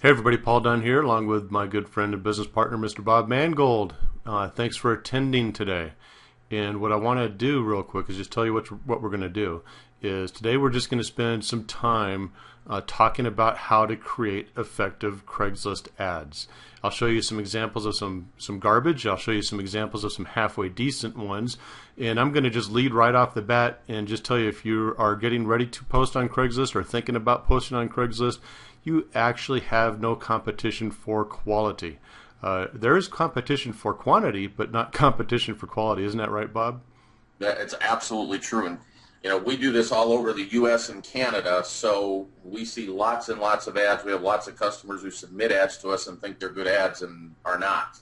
Hey everybody, Paul Dunn here, along with my good friend and business partner, Mr. Bob Mangold. Thanks for attending today. And what I want to do real quick is just tell you what we're going to do. Is today we're just going to spend some time talking about how to create effective Craigslist ads. I'll show you some examples of some garbage. I'll show you some examples of some halfway decent ones. And I'm going to just lead right off the bat and just tell you, if you are getting ready to post on Craigslist or thinking about posting on Craigslist, you actually have no competition for quality. There is competition for quantity, but not competition for quality. Isn't that right, Bob? It's absolutely true. And, we do this all over the U.S. and Canada, so we see lots and lots of ads. We have lots of customers who submit ads to us and think they're good ads and are not.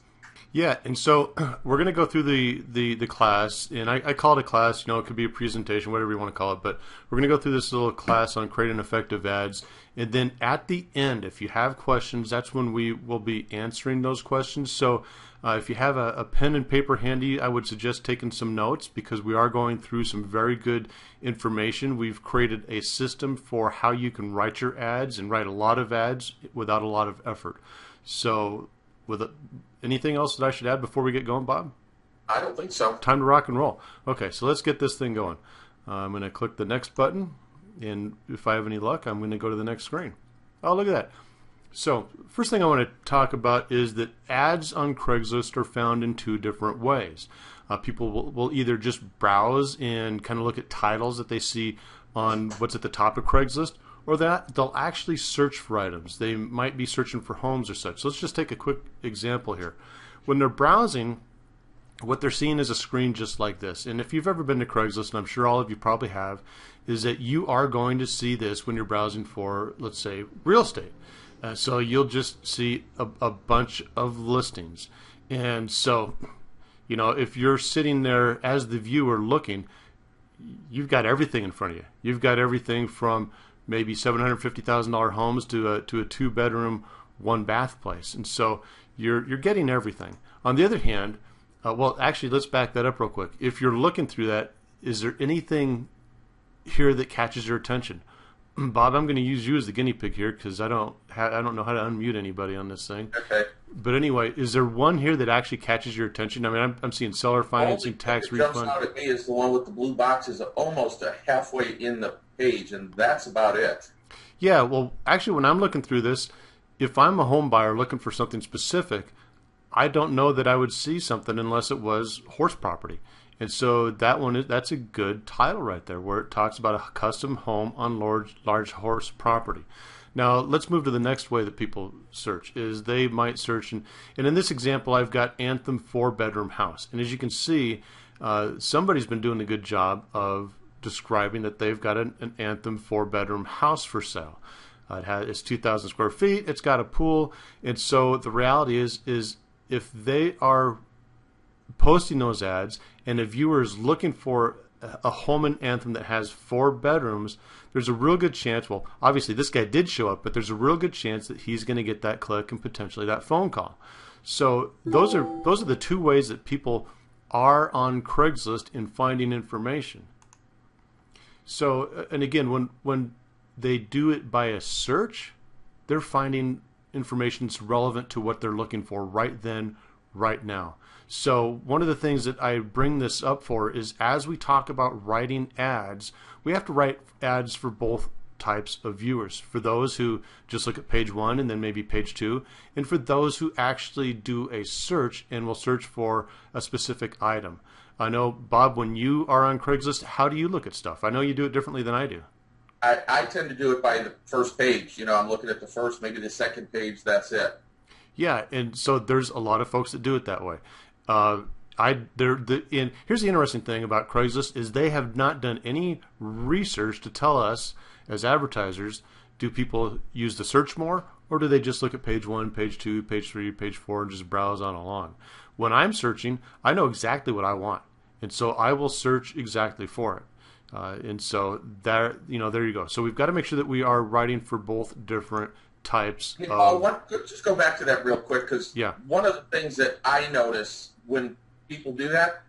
Yeah, and so we're going to go through the class, and I call it a class. It could be a presentation, whatever you want to call it, but we're going to go through this little class on creating effective ads. And then at the end, if you have questions, that's when we will be answering those questions. So if you have a pen and paper handy, I would suggest taking some notes, because we are going through some very good information. We've created a system for how you can write your ads and write a lot of ads without a lot of effort. So anything else that I should add before we get going, Bob? I don't think so. Time to rock and roll. Okay, so let's get this thing going. I'm going to click the next button, and if I have any luck, I'm going to go to the next screen. Oh, look at that. So first thing I want to talk about is that ads on Craigslist are found in two different ways. People will either just browse and kind of look at titles that they see on what's at the top of Craigslist, or they'll actually search for items. They might be searching for homes or such. So let's just take a quick example here. When they're browsing, what they're seeing is a screen just like this. And if you've ever been to Craigslist, and I'm sure all of you probably have, is that you are going to see this when you're browsing for, let's say, real estate. So you'll just see a bunch of listings. And so, if you're sitting there as the viewer looking, you've got everything in front of you. You've got everything from maybe $750,000 homes to a 2-bedroom, 1-bath place. And so you're getting everything. On the other hand, well, actually, let's back that up real quick. If you're looking through that, is there anything here that catches your attention? Bob, I'm going to use you as the guinea pig here, because I don't know how to unmute anybody on this thing. Okay. But anyway, is there one here that actually catches your attention? I mean, I'm seeing seller financing, tax refund. What jumps out at me is the one with the blue boxes, almost halfway in the page, and that's about it. Yeah, well, actually, when I'm looking through this, if I'm a home buyer looking for something specific, I don't know that I would see something unless it was horse property. And so that's a good title right there, where it talks about a custom home on large horse property. Now let's move to the next way that people search. Is they might search, and in this example I've got Anthem 4-bedroom house. And as you can see, somebody's been doing a good job of describing that they've got an Anthem 4-bedroom house for sale. It's 2,000 square feet. It's got a pool. And so the reality is if they are posting those ads and a viewer is looking for a home in Anthem that has 4 bedrooms, there's a real good chance, well, obviously this guy did show up, but there's a real good chance that he's going to get that click and potentially that phone call. So those are the two ways that people are on Craigslist in finding information. So, and again, when they do it by a search, they're finding information that's relevant to what they're looking for right then, right now. So one of the things that I bring this up for is, as we talk about writing ads, we have to write ads for both types of viewers. For those who just look at page 1 and then maybe page 2, and for those who actually do a search and will search for a specific item. I know, Bob, when you are on Craigslist, how do you look at stuff? I know you do it differently than I do. I tend to do it by the first page. I'm looking at the first, maybe the second page, that's it. Yeah, and so there's a lot of folks that do it that way. Here's the interesting thing about Craigslist is they have not done any research to tell us as advertisers, do people use the search more, or do they just look at page 1, page 2, page 3, page 4 and just browse on along? When I'm searching, I know exactly what I want, and so I will search exactly for it. And so there you go. So we've got to make sure that we are writing for both different types of... Just go back to that real quick, because one of the things that I notice when people do that,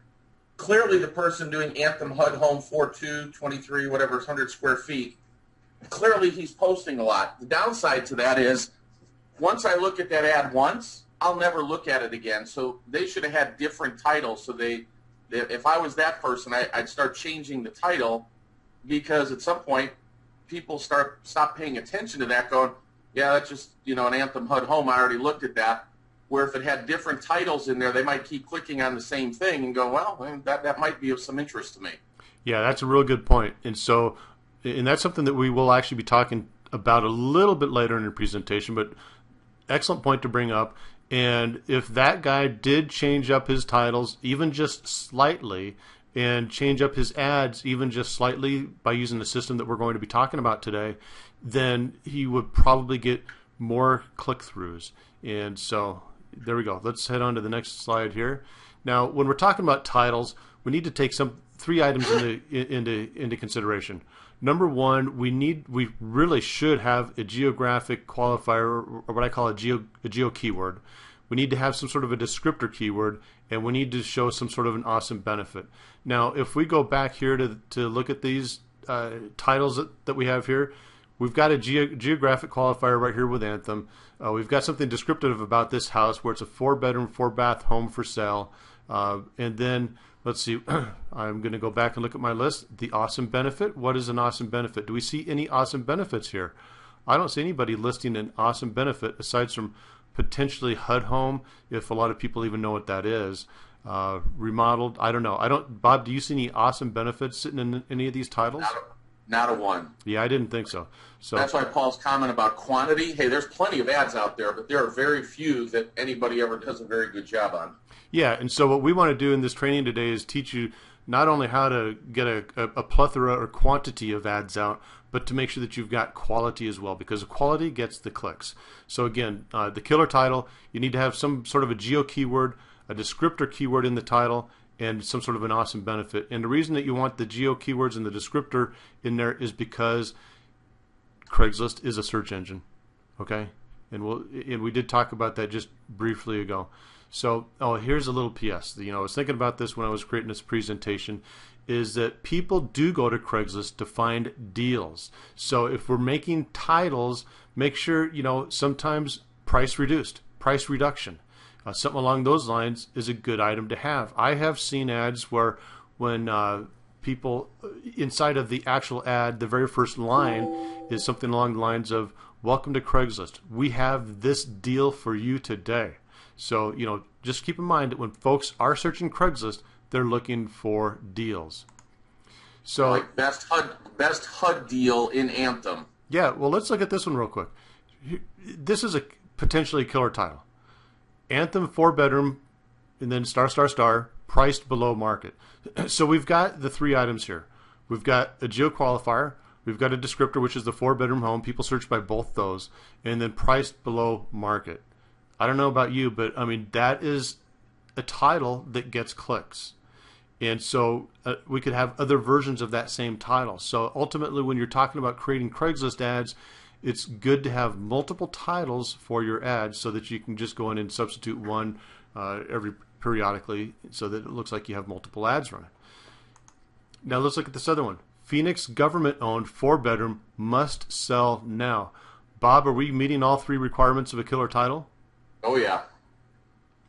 clearly the person doing Anthem HUD Home 42, 23, whatever, 100 square feet, clearly he's posting a lot. The downside to that is once I look at that ad once, I'll never look at it again. So they should have had different titles. So if I was that person, I'd start changing the title, because at some point people stop paying attention to that, going, yeah, that's just, an Anthem HUD home. I already looked at that. Where if it had different titles in there, they might keep clicking on the same thing and go, well, that might be of some interest to me. Yeah, that's a real good point. And that's something that we will actually be talking about a little bit later in your presentation, but excellent point to bring up. And if that guy did change up his titles even just slightly, and change up his ads even just slightly by using the system that we're going to be talking about today, then he would probably get more click-throughs. And so there we go. Let's head on to the next slide here. Now, when we're talking about titles, we need to take three items into consideration. Number one, we really should have a geographic qualifier, or what I call a geo keyword. We need to have some sort of a descriptor keyword, and we need to show some sort of an awesome benefit. Now, if we go back here to look at these titles that we have here, we've got a geographic qualifier right here with Anthem. We've got something descriptive about this house, where it's a 4-bedroom, 4-bath home for sale. And then, let's see, I'm going to go back and look at my list. The awesome benefit. What is an awesome benefit? Do we see any awesome benefits here? I don't see anybody listing an awesome benefit aside from potentially HUD home, if a lot of people even know what that is. Remodeled, I don't know. Bob, do you see any awesome benefits sitting in any of these titles? Not a one. Yeah, I didn't think so. So that's why Paul's comment about quantity. Hey, there's plenty of ads out there, but there are very few that anybody ever does a very good job on. Yeah, and so what we want to do in this training today is teach you not only how to get a plethora or quantity of ads out, but to make sure that you've got quality as well, because quality gets the clicks. So again, the killer title, you need to have some sort of a geo keyword, a descriptor keyword in the title, and some sort of an awesome benefit. And the reason that you want the geo keywords and the descriptor in there is because Craigslist is a search engine, okay? And we did talk about that just briefly ago. So, here's a little PS. I was thinking about this when I was creating this presentation, is that people do go to Craigslist to find deals. So if we're making titles, make sure, sometimes price reduced, price reduction. Something along those lines is a good item to have. I have seen ads where when people, inside of the actual ad, the very first line is something along the lines of, welcome to Craigslist. We have this deal for you today. So, just keep in mind that when folks are searching Craigslist, they're looking for deals. So, like best HUD deal in Anthem. Yeah, well, let's look at this one real quick. This is a potentially killer title. Anthem 4-bedroom, and then star, priced below market. So we've got the three items here. We've got a geo qualifier. We've got a descriptor, which is the 4-bedroom home. People search by both those. And then priced below market. I don't know about you, but that is a title that gets clicks. And so we could have other versions of that same title. So ultimately, when you're talking about creating Craigslist ads, it's good to have multiple titles for your ads so that you can just go in and substitute one periodically so that it looks like you have multiple ads running. Now let's look at this other one. Phoenix government-owned 4-bedroom must sell now. Bob, are we meeting all three requirements of a killer title? Oh, yeah.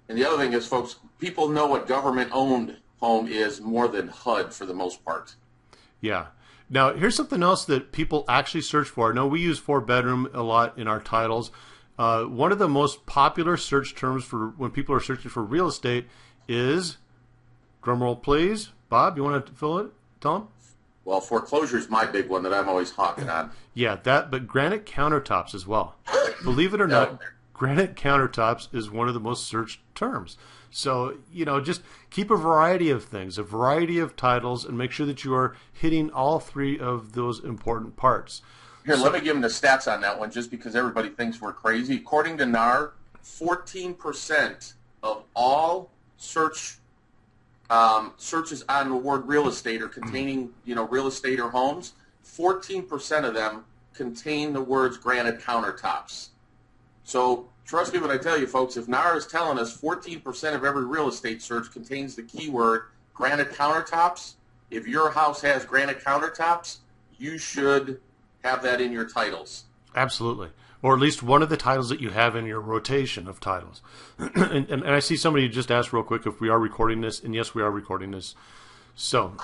And the other thing is, folks, people know what government-owned home is more than HUD for the most part. Yeah. Now, here's something else that people actually search for. Now, we use 4-bedroom a lot in our titles. One of the most popular search terms for when people are searching for real estate is, drumroll please, Bob, you want to fill it? Tell them? Well, foreclosure is my big one that I'm always hawking on. Yeah, but granite countertops as well. Believe it or not, granite countertops is one of the most searched terms. So, just keep a variety of things, a variety of titles, and make sure that you are hitting all three of those important parts. Here, let me give them the stats on that one, just because everybody thinks we're crazy. According to NAR, 14% of all searches on the word real estate or containing, real estate or homes, 14% of them contain the words granite countertops. So trust me when I tell you, folks, if NAR is telling us 14% of every real estate search contains the keyword granite countertops, if your house has granite countertops, you should have that in your titles. Absolutely. or at least one of the titles that you have in your rotation of titles. And I see somebody just asked real quick if we are recording this, and yes, we are recording this. So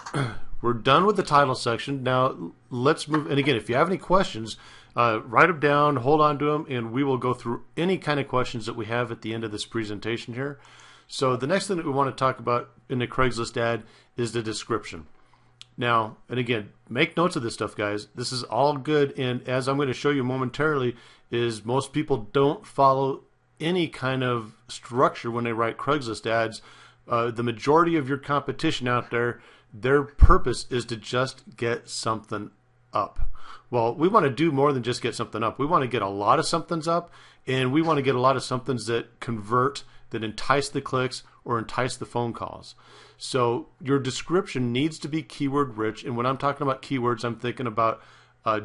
we're done with the title section. Now let's move. And again, if you have any questions, write them down, hold on to them, and we will go through any kind of questions that we have at the end of this presentation here. So the next thing that we want to talk about in the Craigslist ad is the description. Now, and again, make notes of this stuff, guys. This is all good, and as I'm going to show you momentarily, is most people don't follow any kind of structure when they write Craigslist ads. The majority of your competition out there, their purpose is to just get something up. Well, we want to do more than just get something up. We want to get a lot of somethings up, and we want to get a lot of somethings that convert, that entice the clicks or entice the phone calls. So your description needs to be keyword rich, and when I'm talking about keywords, I'm thinking about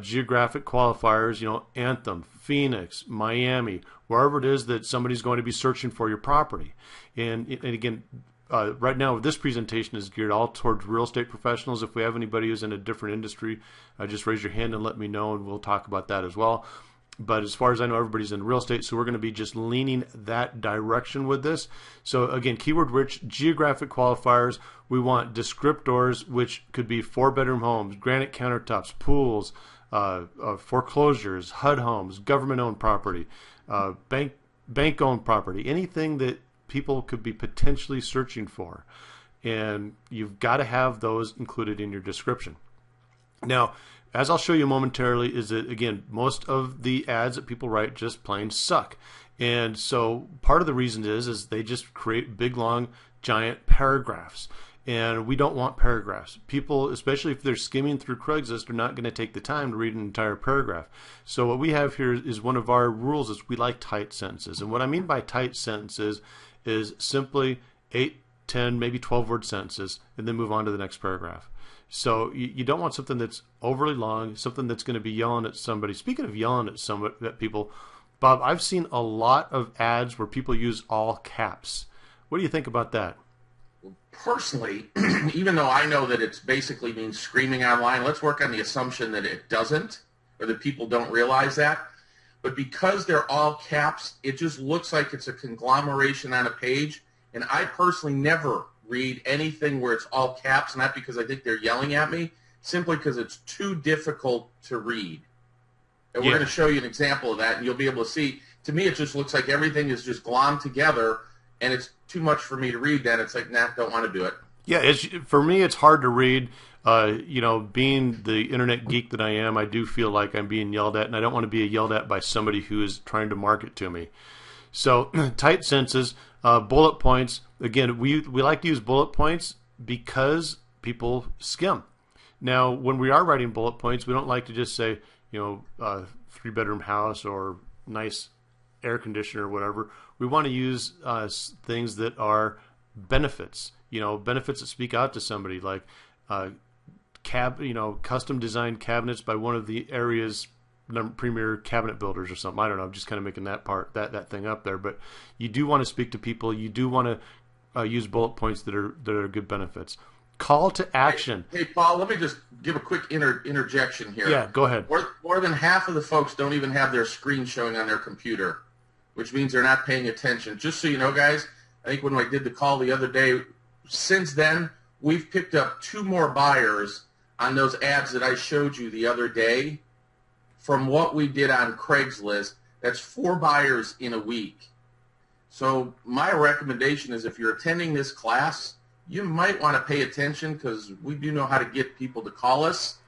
geographic qualifiers, Anthem, Phoenix, Miami, wherever it is that somebody's going to be searching for your property. And again, right now this presentation is geared all towards real estate professionals. If we have anybody who's in a different industry, just raise your hand and let me know, and we'll talk about that as well. But as far as I know, everybody's in real estate, so we're going to be just leaning that direction with this. So again, keyword rich, geographic qualifiers. We want descriptors, which could be 4-bedroom homes, granite countertops, pools, foreclosures, HUD homes, government-owned property, bank-owned property, anything that people could be potentially searching for. And you've got to have those included in your description. Now, as I'll show you momentarily, is that, again, most of the ads that people write just plain suck. And so part of the reason is they just create big, long, giant paragraphs. And we don't want paragraphs. People, especially if they're skimming through Craigslist, are not going to take the time to read an entire paragraph. So what we have here is one of our rules is we like tight sentences. And what I mean by tight sentences is simply 8, 10, maybe 12-word sentences, and then move on to the next paragraph. So you don't want something that's overly long, something that's going to be yelling at somebody. Speaking of yelling at people, Bob, I've seen a lot of ads where people use all caps. What do you think about that? Personally, even though I know that it basically means screaming online, let's work on the assumption that it doesn't, or that people don't realize that. But because they're all caps, it just looks like it's a conglomeration on a page. And I personally never read anything where it's all caps, not because I think they're yelling at me, simply because it's too difficult to read. And we're going to show you an example of that, and you'll be able to see. To me, it just looks like everything is just glommed together, and it's too much for me to read that. It's like, nah, don't want to do it. Yeah, for me, it's hard to read. Being the internet geek that I am, I do feel like I'm being yelled at, and I don't want to be yelled at by somebody who is trying to market to me. So tight sentences, bullet points. Again, we like to use bullet points because people skim. Now, when we are writing bullet points, we don't like to just say, 3-bedroom house or nice air conditioner or whatever. We want to use things that are benefits. Benefits that speak out to somebody, like custom designed cabinets by one of the area's premier cabinet builders or something. I don't know. I'm just kind of making that thing up there. But you do want to speak to people. You do want to use bullet points that are good benefits. Call to action. Hey, Paul, let me just give a quick interjection here. Yeah, go ahead. More than half of the folks don't even have their screen showing on their computer, which means they're not paying attention. Just so you know, guys, I think when I did the call the other day, since then, we've picked up 2 more buyers on those ads that I showed you the other day. From what we did on Craigslist, that's 4 buyers in a week. So my recommendation is if you're attending this class, you might want to pay attention because we do know how to get people to call us.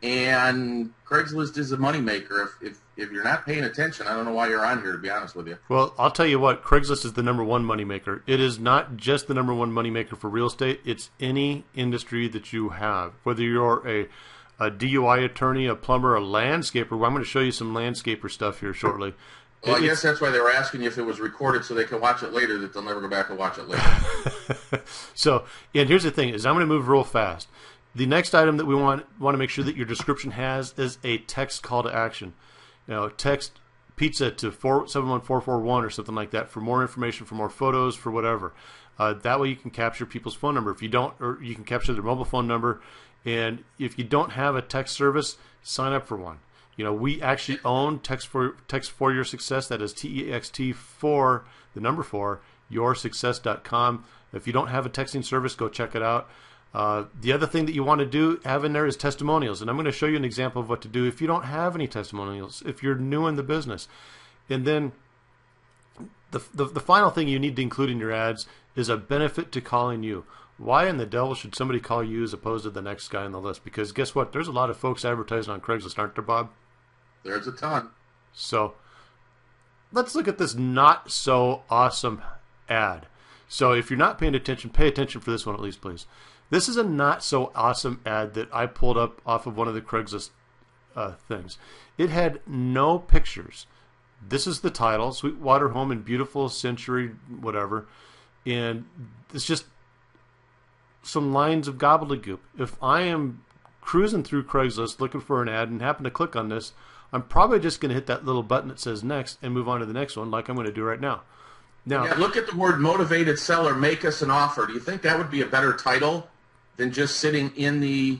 And Craigslist is a moneymaker. If you're not paying attention, I don't know why you're on here, to be honest with you. Well, I'll tell you what, Craigslist is the #1 moneymaker. It is not just the #1 moneymaker for real estate. It's any industry that you have. Whether you're a DUI attorney, a plumber, a landscaper. Well, I'm going to show you some landscaper stuff here shortly. Well, I guess that's why they were asking you if it was recorded so they can watch it later, that they'll never go back and watch it later. So, and here's the thing, is I'm going to move real fast. The next item that we want to make sure that your description has is a text call to action. Text pizza to 71441 or something like that for more information, for more photos, for whatever. That way you can capture people's phone number. If you don't, or you can capture their mobile phone number. And if you don't have a text service, sign up for one. We actually own Text for Your Success. That is TEXT for the number 4 yoursuccess.com. If you don't have a texting service, go check it out. The other thing that you want to have in there is testimonials, and I'm going to show you an example of what to do if you don't have any testimonials, if you're new in the business. And then the final thing you need to include in your ads is a benefit to calling you. Why in the devil should somebody call you as opposed to the next guy on the list? Because guess what? There's a lot of folks advertising on Craigslist, aren't there, Bob? There's a ton. So let's look at this not so awesome ad. So if you're not paying attention, pay attention for this one at least, please. This is a not so awesome ad that I pulled up off of one of the Craigslist things. It had no pictures. This is the title, Sweetwater Home in Beautiful Century, whatever. And it's just some lines of gobbledygook. If I am cruising through Craigslist looking for an ad and happen to click on this, I'm probably just going to hit that little button that says next and move on to the next one like I'm going to do right now. Now, yeah, look at the word motivated seller, make us an offer. Do you think that would be a better title than just sitting in the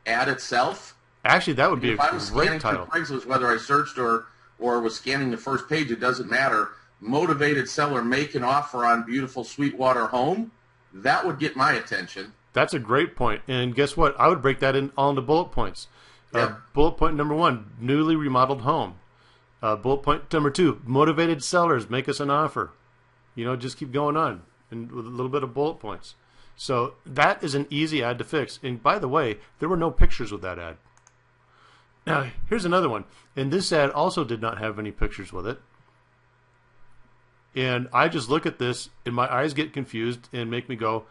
ad itself? Actually, that would be a great title. If I was scanning through Craigslist, whether I searched or was scanning the first page, it doesn't matter. Motivated seller, make an offer on beautiful Sweetwater Home. That would get my attention. That's a great point. And guess what? I would break that all into bullet points. Yeah. Bullet point number 1, newly remodeled home. Bullet point number 2, motivated sellers, make us an offer. Just keep going on and with a little bit of bullet points. So that is an easy ad to fix. And by the way, there were no pictures with that ad. Now, here's another one. And this ad also did not have any pictures with it. And I just look at this and my eyes get confused and make me go,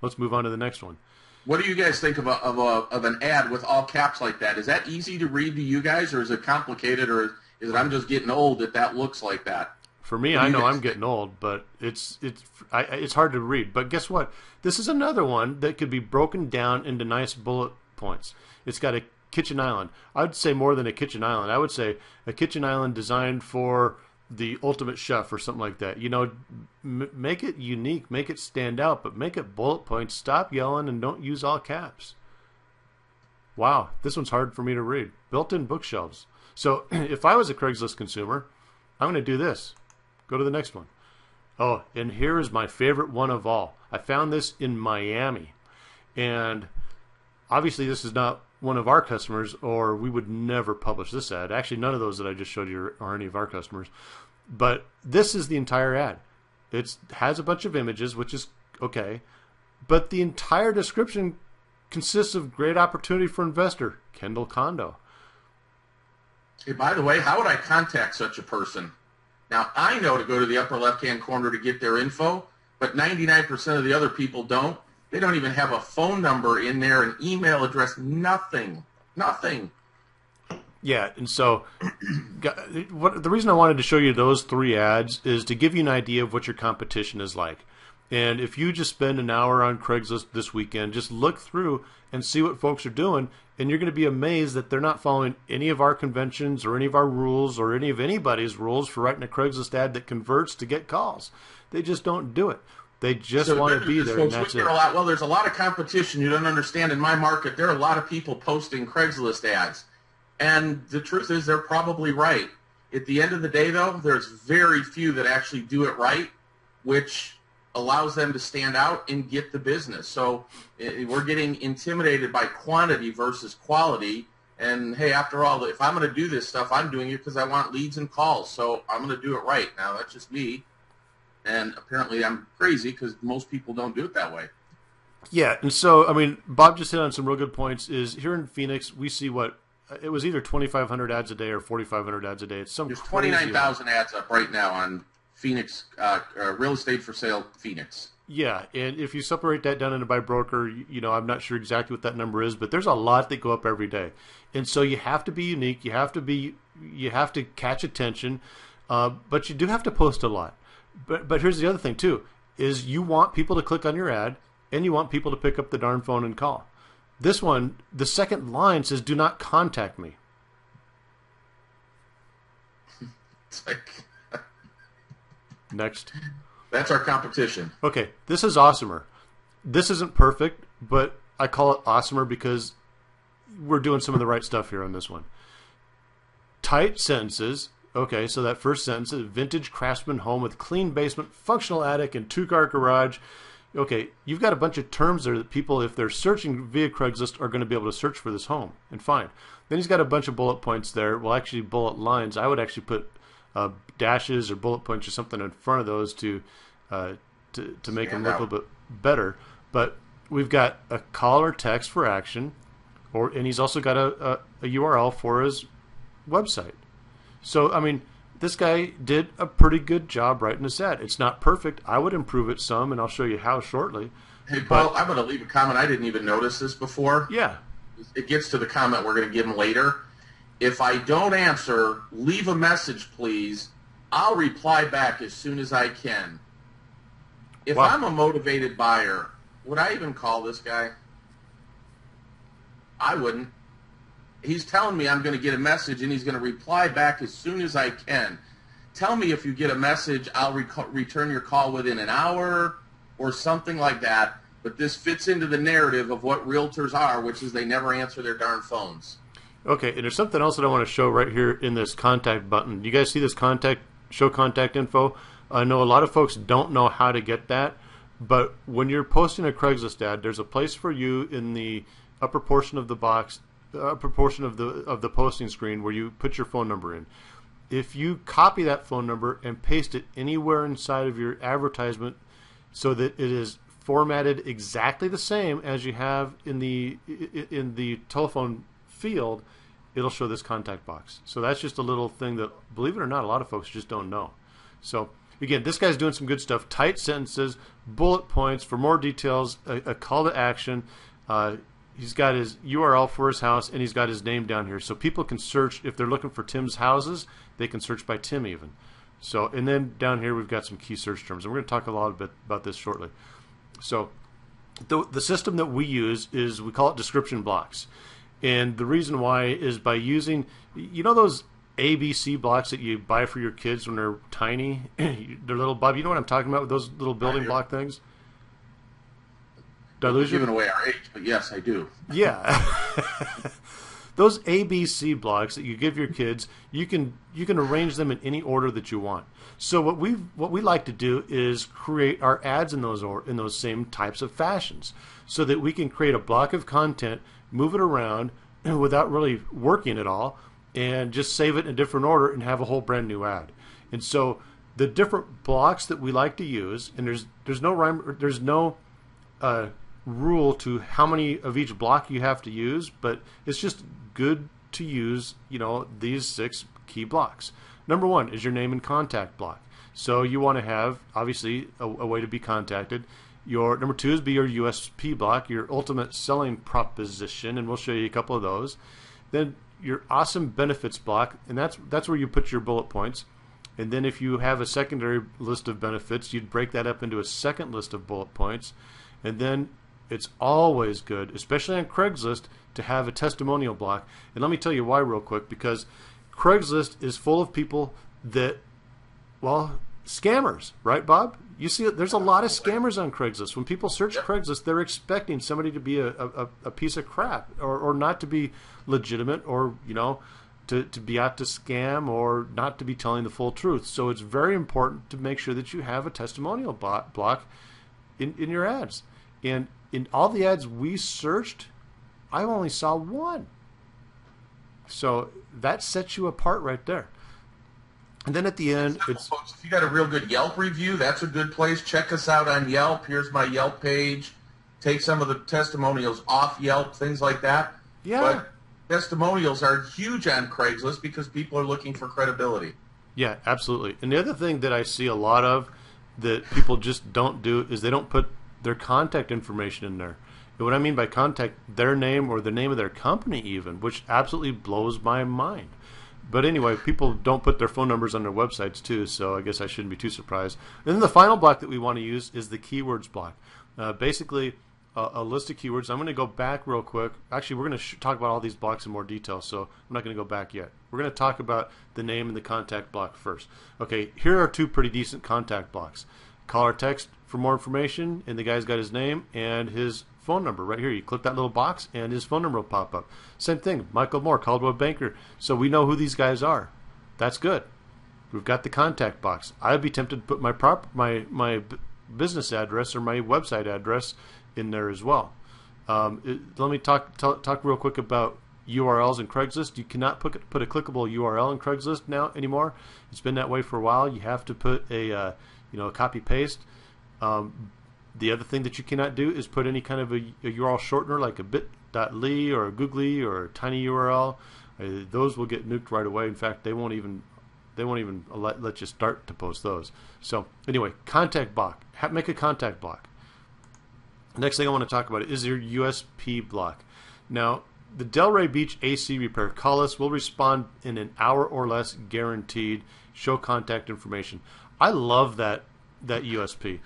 let's move on to the next one. What do you guys think of an ad with all caps like that? Is that easy to read to you guys, or is it complicated, or is it I'm just getting old that looks like that? For me, I know I'm getting old, but it's hard to read. But guess what? This is another one that could be broken down into nice bullet points. It's got a kitchen island. I would say more than a kitchen island. I would say a kitchen island designed for the ultimate chef or something like that. Make it unique, make it stand out, but make it bullet points. Stop yelling and don't use all caps. Wow, this one's hard for me to read. Built-in bookshelves. So if I was a Craigslist consumer, I'm going to do this. Go to the next one. Oh, and here is my favorite one of all. I found this in Miami. And obviously this is not one of our customers, or we would never publish this ad. Actually, none of those that I just showed you are any of our customers. But this is the entire ad. It has a bunch of images, which is okay. But the entire description consists of great opportunity for investor, Kendall Condo. Hey, by the way, how would I contact such a person? Now, I know to go to the upper left-hand corner to get their info, but 99% of the other people don't. They don't even have a phone number in there, an email address, nothing. Nothing. Yeah, and so the reason I wanted to show you those 3 ads is to give you an idea of what your competition is like. And if you just spend an hour on Craigslist this weekend, just look through and see what folks are doing, and you're going to be amazed that they're not following any of our conventions or any of our rules or any of anybody's rules for writing a Craigslist ad that converts to get calls. They just don't do it. They just want to be there, and that's it. Well, there's a lot of competition. You don't understand. In my market, there are a lot of people posting Craigslist ads. And the truth is they're probably right. At the end of the day, though, there's very few that actually do it right, which allows them to stand out and get the business. So we're getting intimidated by quantity versus quality. And, hey, after all, if I'm going to do this stuff, I'm doing it because I want leads and calls. So I'm going to do it right. Now, that's just me. And apparently I'm crazy because most people don't do it that way. Yeah, and so, I mean, Bob just hit on some real good points. Is here in Phoenix, we see it was either 2,500 ads a day or 4,500 ads a day. It's some There's 29,000 ads up right now on Phoenix, Real Estate for Sale Phoenix. Yeah, and if you separate that down into by broker, I'm not sure exactly what that number is, but there's a lot that go up every day. And so you have to be unique. You have to catch attention, but you do have to post a lot. But here's the other thing too, is you want people to click on your ad and you want people to pick up the darn phone and call. This one, the second line says, do not contact me. It's like Next. That's our competition. Okay, this is awesomer. This isn't perfect, but I call it awesomer because we're doing some of the right stuff here on this one. tight sentences. Okay, so that first sentence is vintage craftsman home with clean basement, functional attic, and two-car garage. Okay, you've got a bunch of terms there that people, if they're searching via Craigslist, are going to be able to search for this home and find. Then he's got a bunch of bullet points there. Well, actually, bullet lines. I would actually put dashes or bullet points or something in front of those to make them look a little bit better. But we've got a call or text for action, and he's also got a URL for his website. So, I mean, this guy did a pretty good job writing this ad. It's not perfect. I would improve it some, and I'll show you how shortly. Hey, Paul, I'm going to leave a comment. I didn't even notice this before. Yeah. It gets to the comment we're going to give him later. If I don't answer, leave a message, please. I'll reply back as soon as I can. If I'm a motivated buyer, would I even call this guy? I wouldn't. He's telling me I'm going to get a message, and he's going to reply back as soon as I can. Tell me if you get a message, I'll return your call within an hour or something like that. But this fits into the narrative of what realtors are, which is they never answer their darn phones. Okay, and there's something else that I want to show right here in this contact button. You guys see this show contact info? I know a lot of folks don't know how to get that, but when you're posting a Craigslist ad, there's a place for you in the upper portion of the box, upper portion of the posting screen where you put your phone number in. If you copy that phone number and paste it anywhere inside of your advertisement so that it is formatted exactly the same as you have in the telephone field, it'll show this contact box. So that's just a little thing that, believe it or not, a lot of folks just don't know. So again, this guy's doing some good stuff. Tight sentences, bullet points for more details, a call to action. He's got his URL for his house, and he's got his name down here. So people can search, if they're looking for Tim's houses, they can search by Tim even. So, and then down here we've got some key search terms, and we're going to talk a lot bit about this shortly. So the system that we use is, we call it description blocks. And the reason why is by using, you know those ABC blocks that you buy for your kids when they're tiny? They're little, Bob, you know what I'm talking about with those little building block things? Did I lose you? Giving away our age, but yes, I do. Yeah. Those ABC blocks that you give your kids, you can arrange them in any order that you want. So what we like to do is create our ads in those same types of fashions, so that we can create a block of content, move it around without really working at all, and just save it in a different order and have a whole brand new ad. And so the different blocks that we like to use, and there's no rhyme, there's no rule to how many of each block you have to use, but it's just good to use, these 6 key blocks. Number 1 is your name and contact block. So you want to have, obviously, a way to be contacted. Your number 2 is be your USP block, your ultimate selling proposition, and we'll show you a couple of those. Then your awesome benefits block, and that's where you put your bullet points. And then if you have a secondary list of benefits, you'd break that up into a second list of bullet points. And then it's always good, especially on Craigslist, to have a testimonial block. And let me tell you why real quick, because Craigslist is full of people that, well, scammers, right, Bob? You see, there's a lot of scammers on Craigslist. When people search Craigslist, they're expecting somebody to be a piece of crap, or not to be legitimate, or to be out to scam, or not to be telling the full truth. So it's very important to make sure that you have a testimonial block in your ads. And in all the ads we searched, I only saw 1. So that sets you apart right there. And then at the end, it's, folks, if you got a real good Yelp review, that's a good place. Check us out on Yelp. Here's my Yelp page. Take some of the testimonials off Yelp, things like that. Yeah. But testimonials are huge on Craigslist because people are looking for credibility. Yeah, absolutely. And the other thing that I see a lot of that people just don't do is they don't put their contact information in there. And what I mean by contact, their name or the name of their company even, which absolutely blows my mind. But anyway, people don't put their phone numbers on their websites too, so I guess I shouldn't be too surprised. And then the final block that we want to use is the keywords block. Basically, a list of keywords. I'm going to go back real quick. Actually, we're going to talk about all these blocks in more detail, so I'm not going to go back yet. We're going to talk about the name and the contact block first. Okay, here are 2 pretty decent contact blocks. Call or text for more information, and the guy's got his name and his phone number right here. You click that little box and his phone number will pop up. Same thing, Michael Moore, Caldwell Banker. So we know who these guys are. That's good. We've got the contact box. I'd be tempted to put my business address or my website address in there as well. Let me talk real quick about URLs in Craigslist. You cannot put a clickable URL in Craigslist now anymore. It's been that way for a while. You have to put a copy paste. The other thing that you cannot do is put any kind of a URL shortener like a bit.ly or a googly or a tiny URL. Those will get nuked right away. In fact, they won't even let you start to post those. So anyway, contact block. Make a contact block. Next thing I want to talk about is your USP block. Now, the Delray Beach AC repair. Call us. We'll respond in an hour or less, guaranteed. Show contact information. I love that USP.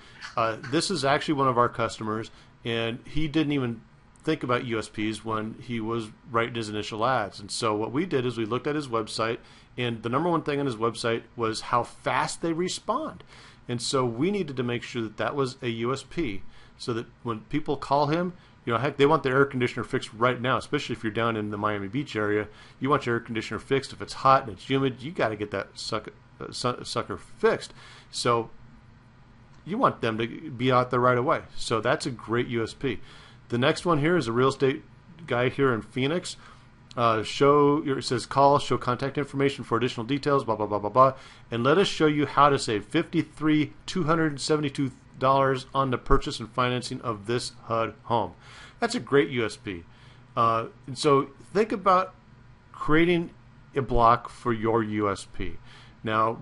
This is actually one of our customers, and he didn't even think about USPs when he was writing his initial ads. And so what we did is we looked at his website, and the number one thing on his website was how fast they respond. And so we needed to make sure that that was a USP, so that when people call him, heck, they want their air conditioner fixed right now, especially if you're down in the Miami Beach area. You want your air conditioner fixed. If it's hot and it's humid, you got to get that sucker fixed. So you want them to be out there right away. So that's a great USP. The next one here is a real estate guy here in Phoenix. It says call, show contact information for additional details, blah, blah, blah, blah, blah. And let us show you how to save $272 on the purchase and financing of this HUD home. That's a great USP. And so think about creating a block for your USP. Now,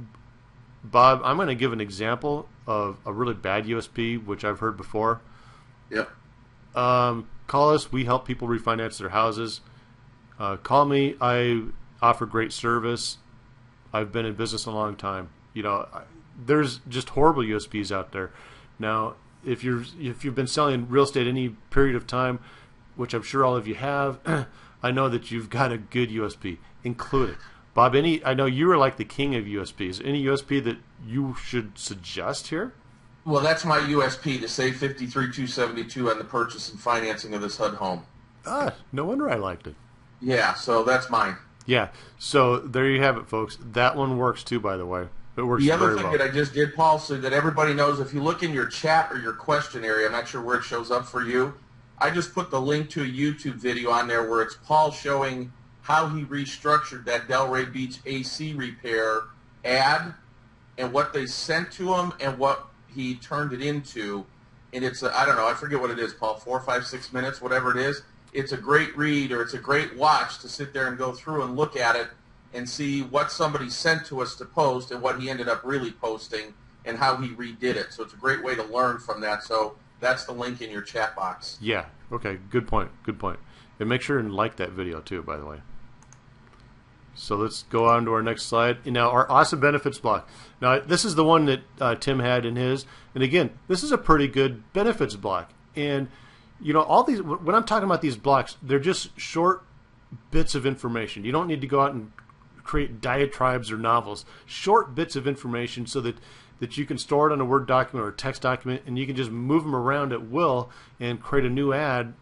Bob, I'm going to give an example of a really bad USP, which I've heard before. Yep. Call us. We help people refinance their houses. Call me. I offer great service. I've been in business a long time. There's just horrible USPs out there. Now, if you've been selling real estate any period of time, which I'm sure all of you have, I know that you've got a good USP. Include it. Bob, I know you are like the king of USPs. Any USP that you should suggest here? Well, that's my USP, to save $53,272 on the purchase and financing of this HUD home. No wonder I liked it. Yeah, so that's mine. Yeah, so there you have it, folks. That one works too, by the way. It works very well. The other thing that I just did, Paul, so that everybody knows, if you look in your chat or your question area, I'm not sure where it shows up for you, I just put the link to a YouTube video on there where it's Paul showing how he restructured that Delray Beach AC repair ad and what they sent to him and what he turned it into. And it's, I don't know, I forget what it is, Paul, 4, 5, 6 minutes, whatever it is. It's a great read, or it's a great watch to sit there and go through and look at it and see what somebody sent to us to post and what he ended up really posting and how he redid it. So it's a great way to learn from that. So that's the link in your chat box. Yeah. Okay. Good point. Good point. And make sure and like that video too, by the way. So let's go on to our next slide. Now, our awesome benefits block. Now, this is the one that Tim had in his. And again, this is a pretty good benefits block. And all these, when I'm talking about these blocks, they're just short bits of information. You don't need to go out and create diatribes or novels. Short bits of information so that you can store it on a Word document or a text document, and you can just move them around at will and create a new ad,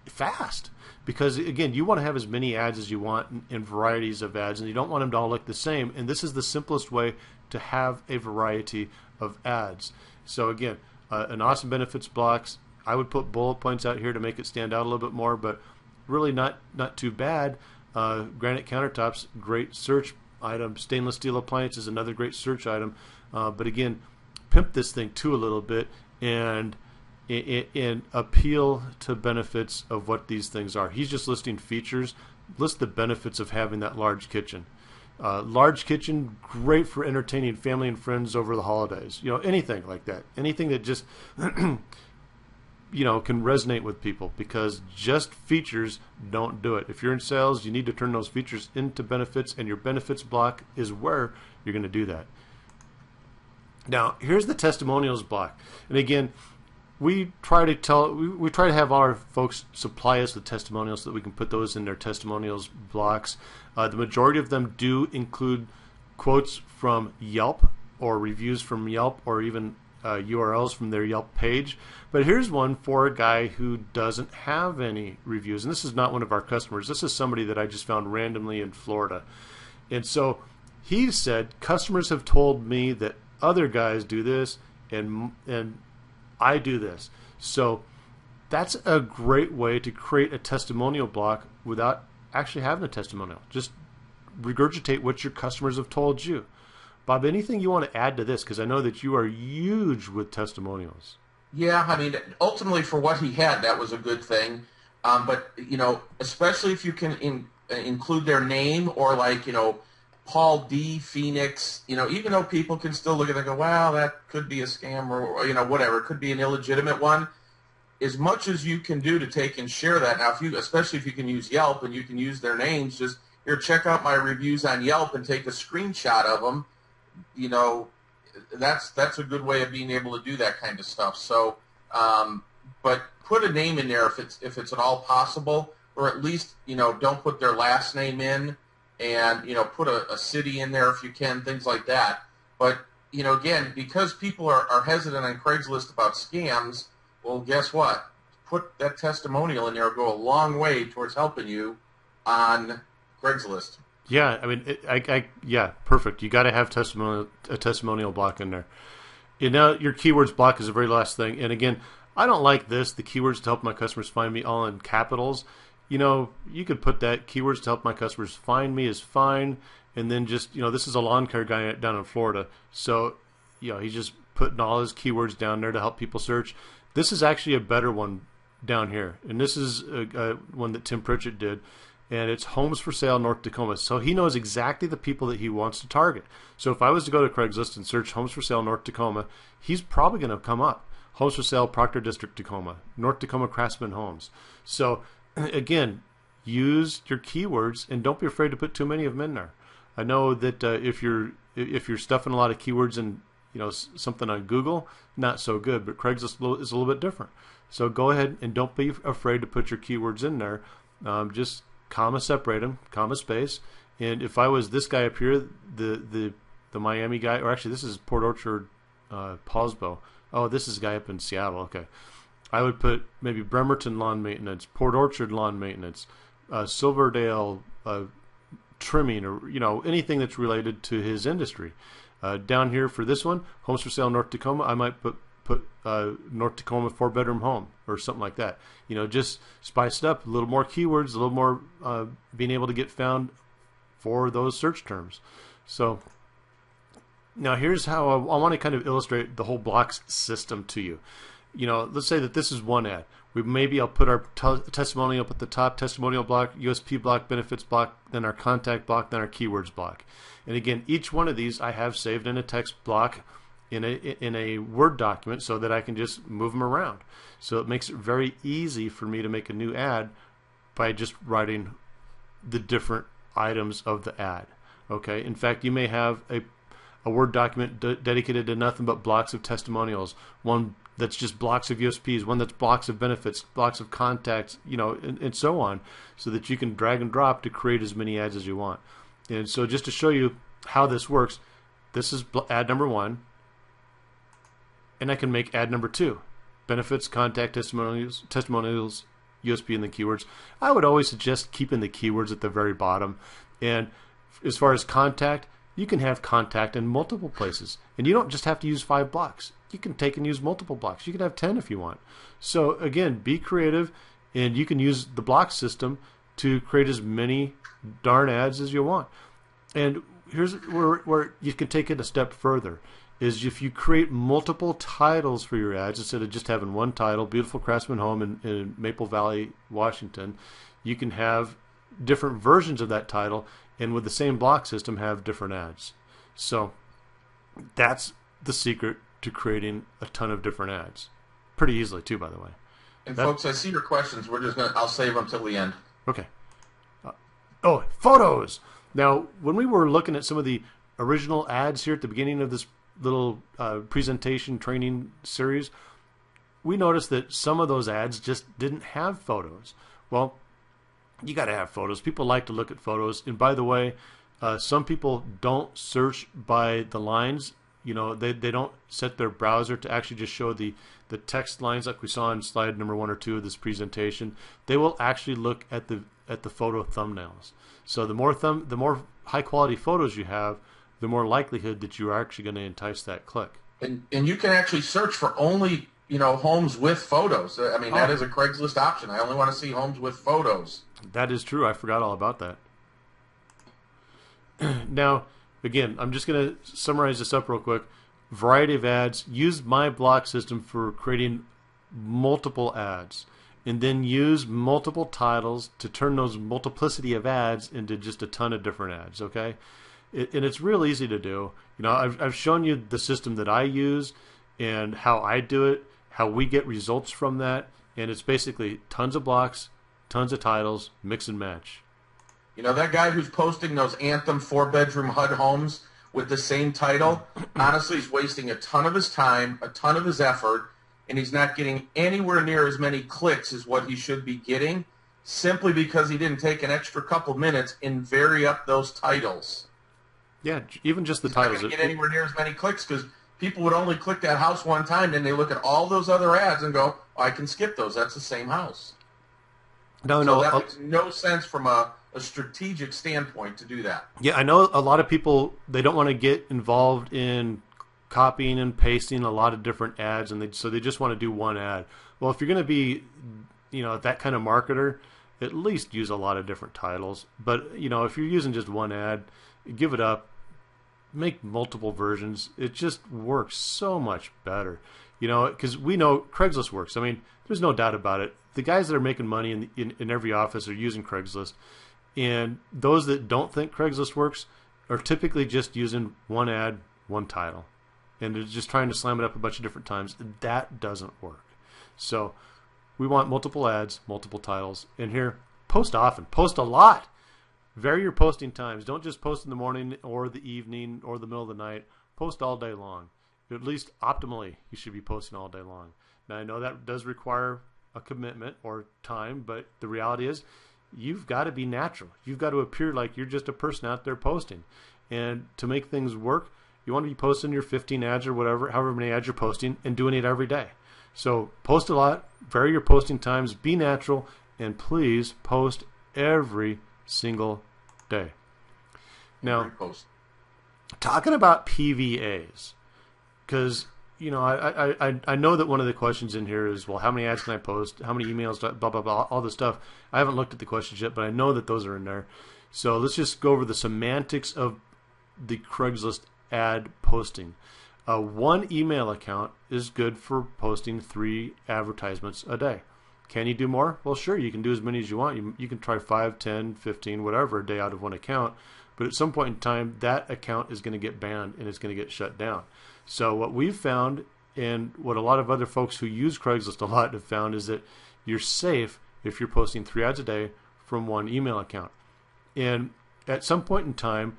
fast. Because, again, you want to have as many ads as you want and varieties of ads, and you don't want them to all look the same. And this is the simplest way to have a variety of ads. So, again, an awesome benefits blocks. I would put bullet points out here to make it stand out a little bit more, but really not too bad. Granite countertops, great search item. Stainless steel appliances, another great search item. But again, pimp this thing too a little bit and appeal to benefits of what these things are. He's just listing features. List the benefits of having that large kitchen. Large kitchen, great for entertaining family and friends over the holidays. Anything like that. Anything that just can resonate with people, because just features don't do it. If you're in sales, you need to turn those features into benefits, and your benefits block is where you're going to do that. Now, here's the testimonials block. And again, we try to have our folks supply us with testimonials so that we can put those in their testimonials blocks. The majority of them do include quotes from Yelp or reviews from Yelp, or even URLs from their Yelp page. But here's one for a guy who doesn't have any reviews. And this is not one of our customers. This is somebody that I just found randomly in Florida. And so he said, customers have told me that other guys do this and I do this. So that's a great way to create a testimonial block without actually having a testimonial. Just regurgitate what your customers have told you. Bob, anything you want to add to this? Because I know that you are huge with testimonials. Yeah, I mean, ultimately for what he had, that was a good thing. But, you know, especially if you can include their name or like, you know, Paul D. Phoenix, you know, even though people can still look at it and go, wow, that could be a scam or, you know, whatever. It could be an illegitimate one. As much as you can do to take and share that. Now, especially if you can use Yelp and you can use their names, just here, check out my reviews on Yelp and take a screenshot of them. You know, that's a good way of being able to do that kind of stuff. So, but put a name in there if it's at all possible, or at least, you know, don't put their last name in, and, you know, put a city in there if you can, things like that. But, you know, again, because people are hesitant on Craigslist about scams, well, guess what? Put that testimonial in there will go a long way towards helping you on Craigslist. Yeah, I mean, yeah, perfect. You got to have a testimonial block in there. You know, your keywords block is the very last thing. And again, I don't like this. The keywords to help my customers find me all in capitals. You know, you could put that keywords to help my customers find me is fine. And then just, you know, this is a lawn care guy down in Florida. So, you know, he's just putting all his keywords down there to help people search. This is actually a better one down here. And this is one that Tim Pritchett did. And it's homes for sale North Tacoma. So he knows exactly the people that he wants to target. So if I was to go to Craigslist and search homes for sale North Tacoma, he's probably going to come up. Homes for sale Proctor District Tacoma, North Tacoma Craftsman Homes. So again, use your keywords and don't be afraid to put too many of them in there. I know that if you're stuffing a lot of keywords in, you know, something on Google, not so good, but Craigslist is a little bit different. So go ahead and don't be afraid to put your keywords in there. Just comma separate them, comma space. And if I was this guy up here, the Miami guy, or actually this is Port Orchard, Paulsbo. Oh, this is a guy up in Seattle. Okay, I would put maybe Bremerton Lawn Maintenance, Port Orchard Lawn Maintenance, Silverdale Trimming, or, you know, anything that's related to his industry. Down here for this one, homes for sale North Tacoma, I might put North Tacoma 4-bedroom home or something like that. You know, just spice it up, a little more keywords, a little more being able to get found for those search terms. So now here's how I want to kind of illustrate the whole blocks system to you. You know, let's say that this is one ad. Maybe I'll put our testimonial up at the top, testimonial block, USP block, benefits block, then our contact block, then our keywords block. And again, each one of these I have saved in a text block in a Word document so that I can just move them around. So it makes it very easy for me to make a new ad by just writing the different items of the ad. Okay. In fact, you may have a Word document dedicated to nothing but blocks of testimonials, one that's just blocks of USPs, one that's blocks of benefits, blocks of contacts, you know, and so on, so that you can drag and drop to create as many ads as you want. And so just to show you how this works, this is ad number 1. And I can make ad number 2, benefits, contact, testimonials, USP, and the keywords. I would always suggest keeping the keywords at the very bottom. And as far as contact, you can have contact in multiple places. And you don't just have to use 5 blocks. You can take and use multiple blocks. You can have 10 if you want. So again, be creative, and you can use the block system to create as many darn ads as you want. And here's where you can take it a step further. Is if you create multiple titles for your ads instead of just having one title, Beautiful Craftsman Home in Maple Valley, Washington, you can have different versions of that title, and with the same block system have different ads. So that's the secret to creating a ton of different ads. Pretty easily too, by the way. And folks, I see your questions. I'll save them till the end. Okay. Oh, photos. Now, when we were looking at some of the original ads here at the beginning of this little presentation training series, we noticed that some of those ads just didn't have photos. Well, you got to have photos. People like to look at photos. And by the way, some people don't search by the lines. You know, they don't set their browser to actually just show the text lines like we saw in slide number 1 or 2 of this presentation. They will actually look at the photo thumbnails. So the more high quality photos you have, the more likelihood that you are actually going to entice that click. And you can actually search for only, you know, homes with photos. I mean, that is a Craigslist option. I only want to see homes with photos. That is true. I forgot all about that. Now, again, I'm just going to summarize this up real quick. Variety of ads. Use my block system for creating multiple ads, and then use multiple titles to turn those multiplicity of ads into just a ton of different ads. Okay, and it's real easy to do. You know, I've shown you the system that I use and how I do it, how we get results from that, and it's basically tons of blocks, tons of titles, mix and match. You know, that guy who's posting those Anthem 4-bedroom HUD homes with the same title, honestly, he's wasting a ton of his time, a ton of his effort, and he's not getting anywhere near as many clicks as what he should be getting, simply because he didn't take an extra couple minutes and vary up those titles. Yeah, even just the he's titles. Not get anywhere near as many clicks because people would only click that house one time, then they look at all those other ads and go, oh, I can skip those. That's the same house. No, so that makes no sense from a strategic standpoint to do that. Yeah, I know a lot of people, they don't want to get involved in copying and pasting a lot of different ads, and so they just want to do one ad. Well, if you're going to be, you know, that kind of marketer, at least use a lot of different titles. But, you know, if you're using just one ad, give it up. Make multiple versions. It just works so much better. You know, because we know Craigslist works. I mean, there's no doubt about it. The guys that are making money in every office are using Craigslist. And those that don't think Craigslist works are typically just using one ad, one title. And they're just trying to slam it up a bunch of different times. That doesn't work. So we want multiple ads, multiple titles. And here, post often. Post a lot. Vary your posting times. Don't just post in the morning or the evening or the middle of the night. Post all day long. At least optimally, you should be posting all day long. Now, I know that does require a commitment or time, but the reality is you've got to be natural. You've got to appear like you're just a person out there posting. And to make things work, you want to be posting your 15 ads or whatever, however many ads you're posting, and doing it every day. So post a lot, vary your posting times, be natural, and please post every single day. Now, talking about PVAs, because you know, I know that one of the questions in here is, well, how many ads can I post? How many emails? Blah blah blah. All this stuff. I haven't looked at the questions yet, but I know that those are in there. So let's just go over the semantics of the Craigslist ad posting. One email account is good for posting 3 advertisements a day. Can you do more? Well, sure, you can do as many as you want. You can try 5, 10, 15, whatever a day out of one account. But at some point in time, that account is going to get banned and it's going to get shut down. So what we've found, and what a lot of other folks who use Craigslist a lot have found, is that you're safe if you're posting 3 ads a day from one email account. And at some point in time,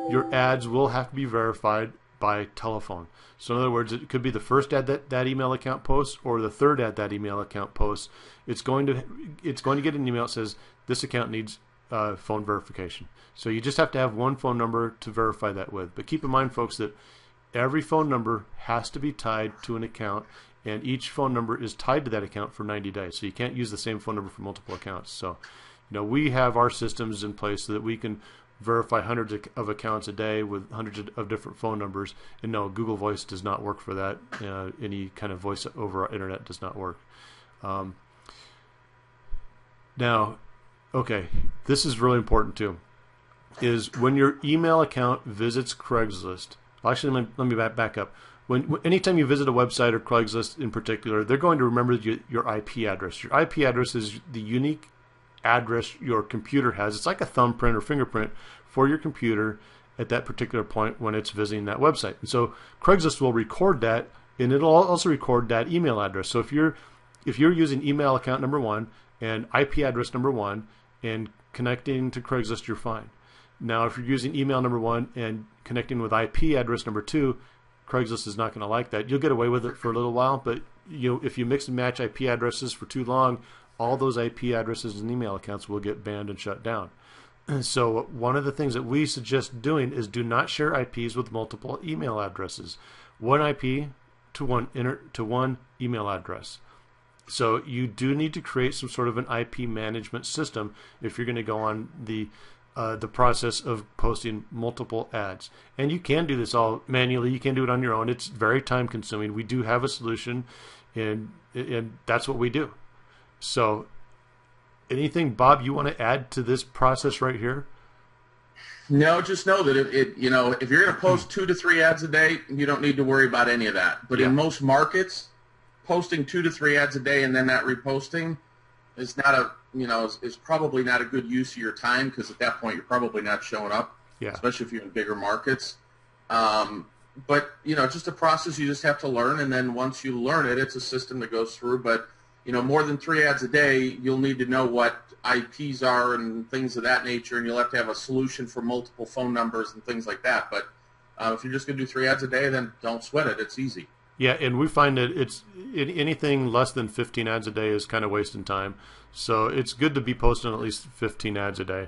your ads will have to be verified by telephone. So in other words, it could be the first ad that email account posts, or the third ad that email account posts. It's going to get an email that says this account needs phone verification. So you just have to have one phone number to verify that with. But keep in mind, folks, that every phone number has to be tied to an account, and each phone number is tied to that account for 90 days. So you can't use the same phone number for multiple accounts. So, you know, we have our systems in place so that we can verify hundreds of accounts a day with hundreds of different phone numbers. And no, Google Voice does not work for that. Any kind of voice over internet does not work. Now, okay, this is really important too, is when your email account visits Craigslist. Actually, let me back up. Anytime you visit a website or Craigslist in particular, they're going to remember your IP address. Your IP address is the unique address your computer has. It's like a thumbprint or fingerprint for your computer at that particular point when it's visiting that website. And so Craigslist will record that, and it'll also record that email address. So if you're using email account number 1 and IP address number 1 and connecting to Craigslist, you're fine. Now, if you're using email number 1 and connecting with IP address number 2, Craigslist is not going to like that. You'll get away with it for a little while, but if you mix and match IP addresses for too long, all those IP addresses and email accounts will get banned and shut down. So one of the things that we suggest doing is do not share IPs with multiple email addresses. One IP to one email address. So you do need to create some sort of an IP management system if you're going to go on the process of posting multiple ads. And you can do this all manually. You can do it on your own. It's very time consuming. We do have a solution, and that's what we do. So anything, Bob, you want to add to this process right here? No, just know that if you're going to post 2 to 3 ads a day, you don't need to worry about any of that. But in most markets, posting 2 to 3 ads a day and then that reposting is not is probably not a good use of your time, because at that point you're probably not showing up, especially if you're in bigger markets. But just a process you just have to learn, and then once you learn it, it's a system that goes through. But more than 3 ads a day, you'll need to know what IPs are and things of that nature, and you'll have to have a solution for multiple phone numbers and things like that. But if you're just going to do 3 ads a day, then don't sweat it. It's easy. Yeah, and we find that it's anything less than 15 ads a day is kind of wasting time. So it's good to be posting at least 15 ads a day.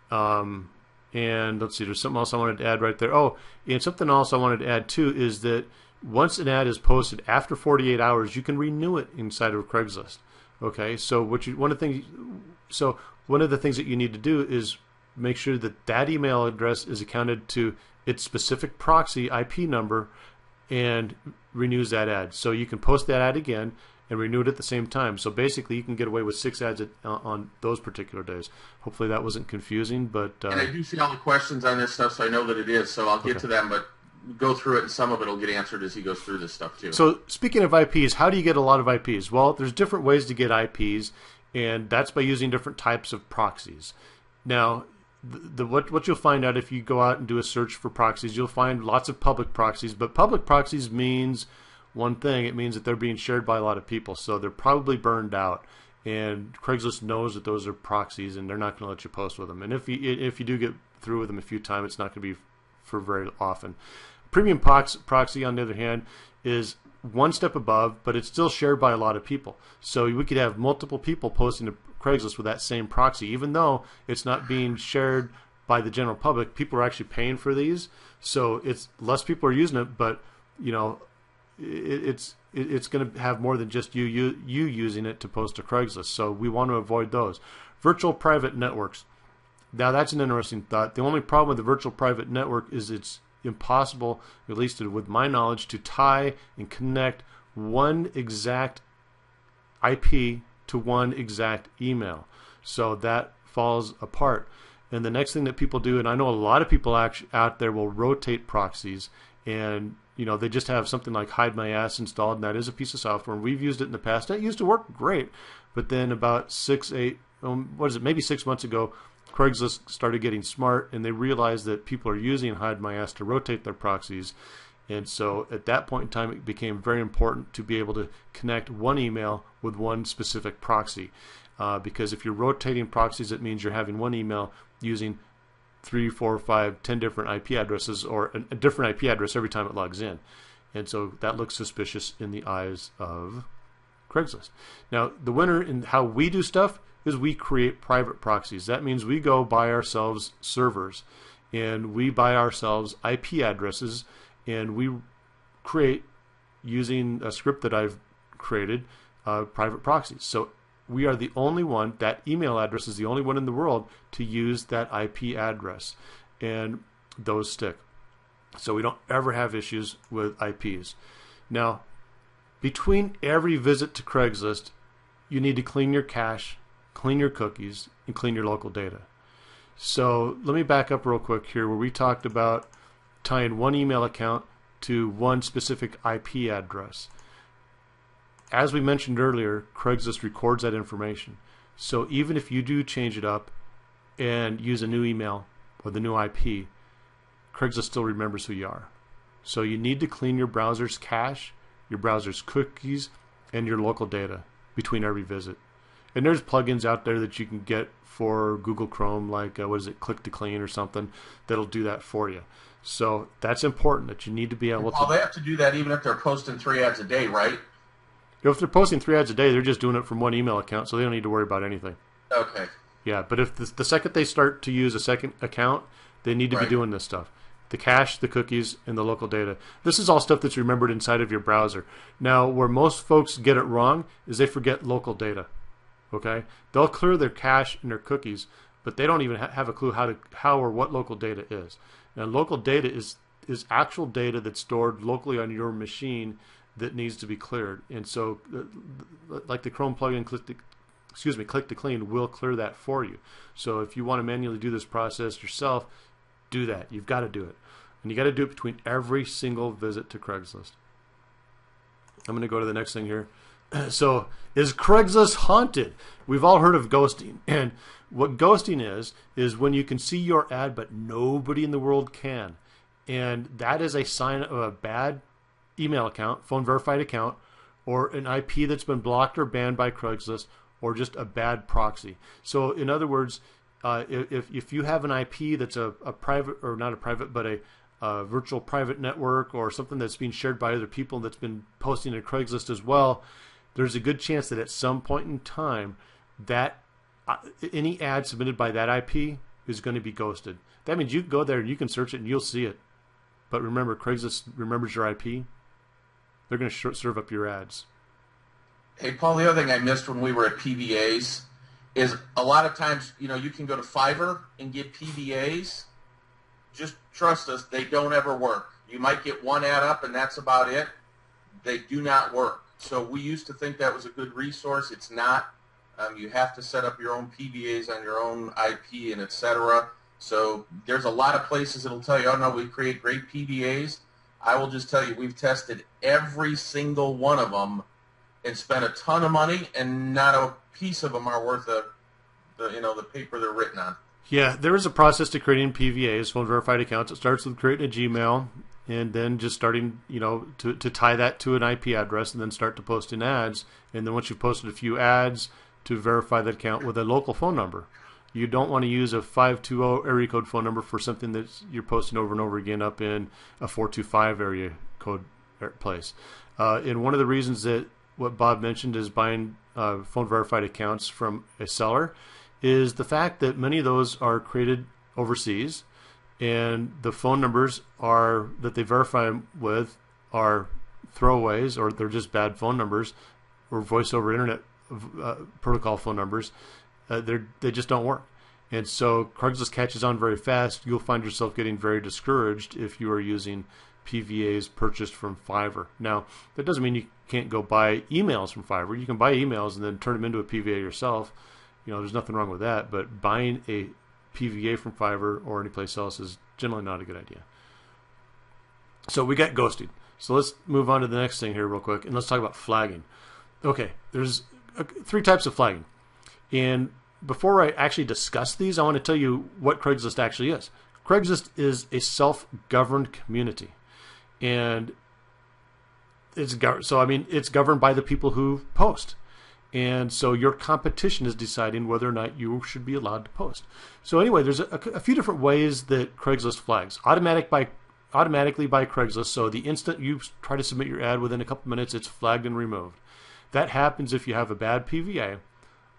And let's see, there's something else I wanted to add right there. Oh, and something else I wanted to add too is that once an ad is posted, after 48 hours, you can renew it inside of Craigslist. Okay, so one of the things that you need to do is make sure that that email address is accounted to its specific proxy IP number and renews that ad. So you can post that ad again and renew it at the same time. So basically, you can get away with 6 ads on those particular days. Hopefully that wasn't confusing, but and I do see all the questions on this stuff, so I know that it is. So I'll get to them, but go through it, and some of it will get answered as he goes through this stuff too. So speaking of IPs, how do you get a lot of IPs? Well, there's different ways to get IPs, and that's by using different types of proxies. Now, what you'll find out if you go out and do a search for proxies, you'll find lots of public proxies, but public proxies means one thing. It means that they're being shared by a lot of people, so they're probably burned out, and Craigslist knows that those are proxies, and they're not going to let you post with them. And if you do get through with them a few times, it's not going to be for very often. Premium proxy, on the other hand, is one step above, but it's still shared by a lot of people. So we could have multiple people posting to Craigslist with that same proxy, even though it's not being shared by the general public. People are actually paying for these, so it's less people are using it, but it's going to have more than just you using it to post to Craigslist. So we want to avoid those. Virtual private networks. Now that's an interesting thought. The only problem with the virtual private network is it's impossible, at least with my knowledge, to tie and connect one exact IP to one exact email. So that falls apart. And the next thing that people do, and I know a lot of people out there will rotate proxies, and they just have something like Hide My Ass installed, and that is a piece of software. And we've used it in the past. And it used to work great, but then about maybe 6 months ago, Craigslist started getting smart, and they realized that people are using Hide My Ass to rotate their proxies. And so at that point in time, it became very important to be able to connect one email with one specific proxy. Because if you're rotating proxies, it means you're having one email using 3, 4, 5, 10 different IP addresses, or a different IP address every time it logs in. And so that looks suspicious in the eyes of Craigslist. Now, the winner in how we do stuff is we create private proxies. That means we go buy ourselves servers, and we buy ourselves IP addresses, and we create, using a script that I've created, private proxies. So we are the only one, that email address is the only one in the world to use that IP address, and those stick. So we don't ever have issues with IPs. Now, between every visit to Craigslist, you need to clean your cache, clean your cookies, and clean your local data. So let me back up real quick here, where we talked about tying one email account to one specific IP address. As we mentioned earlier, Craigslist records that information. So even if you do change it up and use a new email or the new IP, Craigslist still remembers who you are. So you need to clean your browser's cache, your browser's cookies, and your local data between every visit. And there's plugins out there that you can get for Google Chrome, like Click to Clean or something, that'll do that for you. So that's important, that you need to be able to. Well, they have to do that even if they're posting 3 ads a day, right? If they're posting 3 ads a day, they're just doing it from one email account, so they don't need to worry about anything. Okay. Yeah, but if the second they start to use a second account, they need to be doing this stuff. The cache, the cookies, and the local data. This is all stuff that's remembered inside of your browser. Now, where most folks get it wrong is they forget local data. Okay? They'll clear their cache and their cookies, but they don't even have a clue how or what local data is. Now, local data is actual data that's stored locally on your machine that needs to be cleared. And so, like the Chrome plugin, Click to Clean will clear that for you. So if you want to manually do this process yourself, do that. You've got to do it. And you got to do it between every single visit to Craigslist. I'm going to go to the next thing here. So, is Craigslist haunted? We've all heard of ghosting. And what ghosting is when you can see your ad, but nobody in the world can. And that is a sign of a bad email account, phone verified account, or an IP that's been blocked or banned by Craigslist, or just a bad proxy. So in other words, if you have an IP that's a private, or not a private, but a virtual private network, or something that's being shared by other people that's been posting to Craigslist as well, there's a good chance that at some point in time that any ad submitted by that IP is going to be ghosted. That means you can go there and you can search it and you'll see it. But remember, Craigslist remembers your IP. They're going to serve up your ads. Hey, Paul, the other thing I missed when we were at PVAs is a lot of times, you can go to Fiverr and get PVAs. Just trust us, they don't ever work. You might get one ad up and that's about it. They do not work. So we used to think that was a good resource. It's not. You have to set up your own PVAs on your own IP and etc. So there's a lot of places that'll tell you, oh no, we create great PVAs. I will just tell you, we've tested every single one of them and spent a ton of money, and not a piece of them are worth the paper they're written on. Yeah, there is a process to creating PVAs, phone verified accounts. It starts with creating a Gmail, and then just starting, to tie that to an IP address, and then start to post in ads. And then once you've posted a few ads, to verify that account with a local phone number. You don't want to use a 520 area code phone number for something that you're posting over and over again up in a 425 area code place. And one of the reasons that what Bob mentioned is buying phone verified accounts from a seller is the fact that many of those are created overseas, and the phone numbers that they verify with are throwaways, or they're just bad phone numbers, or voice over internet protocol phone numbers. They just don't work. And so Craigslist catches on very fast. You'll find yourself getting very discouraged if you are using PVAs purchased from Fiverr. Now, that doesn't mean you can't go buy emails from Fiverr. You can buy emails and then turn them into a PVA yourself. There's nothing wrong with that. But buying a PVA from Fiverr or anyplace else is generally not a good idea. So we got ghosting. So let's move on to the next thing here real quick, and let's talk about flagging. Okay, there's 3 types of flagging. And before I actually discuss these, I want to tell you what Craigslist actually is. Craigslist is a self-governed community. And it's governed by the people who post. And so your competition is deciding whether or not you should be allowed to post. So anyway, there's a few different ways that Craigslist flags. Automatically by Craigslist, so the instant you try to submit your ad, within a couple minutes it's flagged and removed. That happens if you have a bad PVA,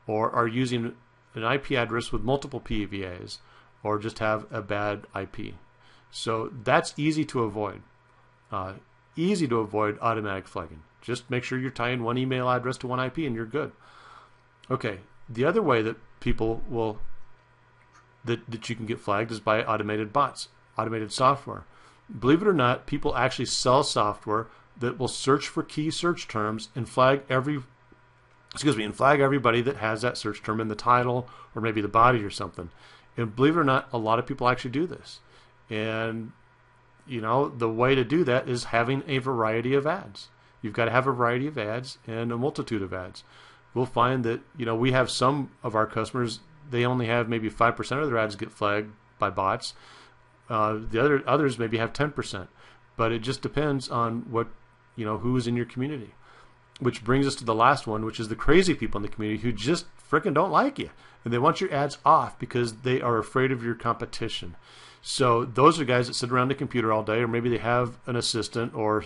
or are using an IP address with multiple PVAs, or just have a bad IP. So that's easy to avoid. Easy to avoid automatic flagging. Just make sure you're tying one email address to one IP and you're good. Okay, the other way that people will that you can get flagged is by automated bots, automated software. Believe it or not, people actually sell software that will search for key search terms and flag everybody that has that search term in the title or maybe the body or something. And believe it or not, a lot of people actually do this. And the way to do that is having a variety of ads. You've got to have a variety of ads and a multitude of ads. We'll find that we have some of our customers, they only have maybe 5% of their ads get flagged by bots. The others maybe have 10%, but it just depends on what who's in your community. Which brings us to the last one, which is the crazy people in the community who just frickin' don't like you, and they want your ads off because they are afraid of your competition. So those are guys that sit around the computer all day, or maybe they have an assistant, or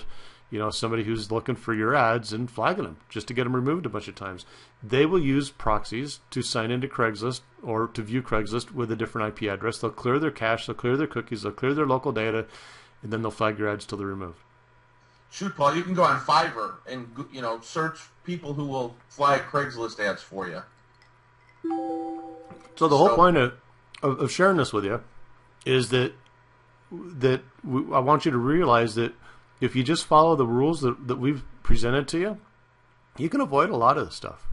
somebody who's looking for your ads and flagging them just to get them removed a bunch of times. They will use proxies to sign into Craigslist or to view Craigslist with a different IP address. They'll clear their cache, they'll clear their cookies, they'll clear their local data, and then they'll flag your ads till they're removed. Shoot, Paul, you can go on Fiverr and search people who will flag Craigslist ads for you. So the whole point of sharing this with you is that I want you to realize that if you just follow the rules that we've presented to you, you can avoid a lot of this stuff.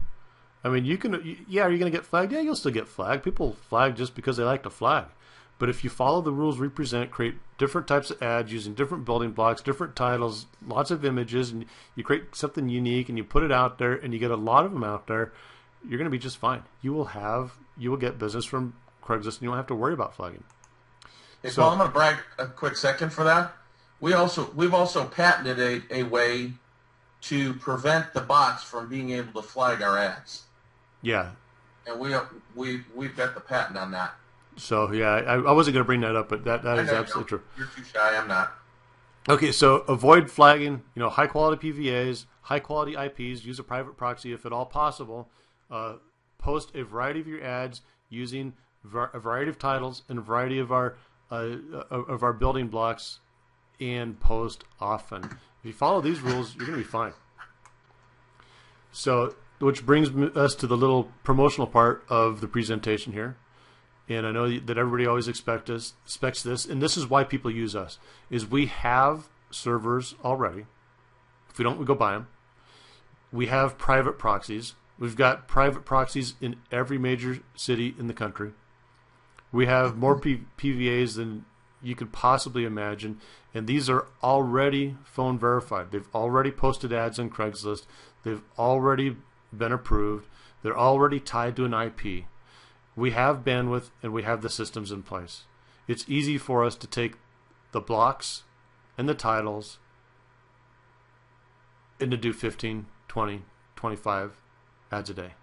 I mean, are you going to get flagged? Yeah, you'll still get flagged. People flag just because they like to flag. But if you follow the rules we present, create different types of ads using different building blocks, different titles, lots of images, and you create something unique and you put it out there and you get a lot of them out there, you're going to be just fine. You will get business from Craigslist and you won't have to worry about flagging. Hey, Paul, I'm going to brag a quick second for that. We've also patented a way to prevent the bots from being able to flag our ads. Yeah. And we've got the patent on that. So yeah, I wasn't going to bring that up, but that is absolutely true. You're too shy. I'm not. Okay, so avoid flagging. High quality PVAs, high quality IPs. Use a private proxy if at all possible. Post a variety of your ads using a variety of titles and a variety of our building blocks, and post often. If you follow these rules, you're going to be fine. So, which brings us to the little promotional part of the presentation here. And I know that everybody always expects this, and this is why people use us, is we have servers already. If we don't, we go buy them. We have private proxies. We've got private proxies in every major city in the country. We have more PVAs than you could possibly imagine, and these are already phone verified. They've already posted ads on Craigslist. They've already been approved. They're already tied to an IP. We have bandwidth and we have the systems in place. It's easy for us to take the blocks and the titles and to do 15, 20, 25 ads a day.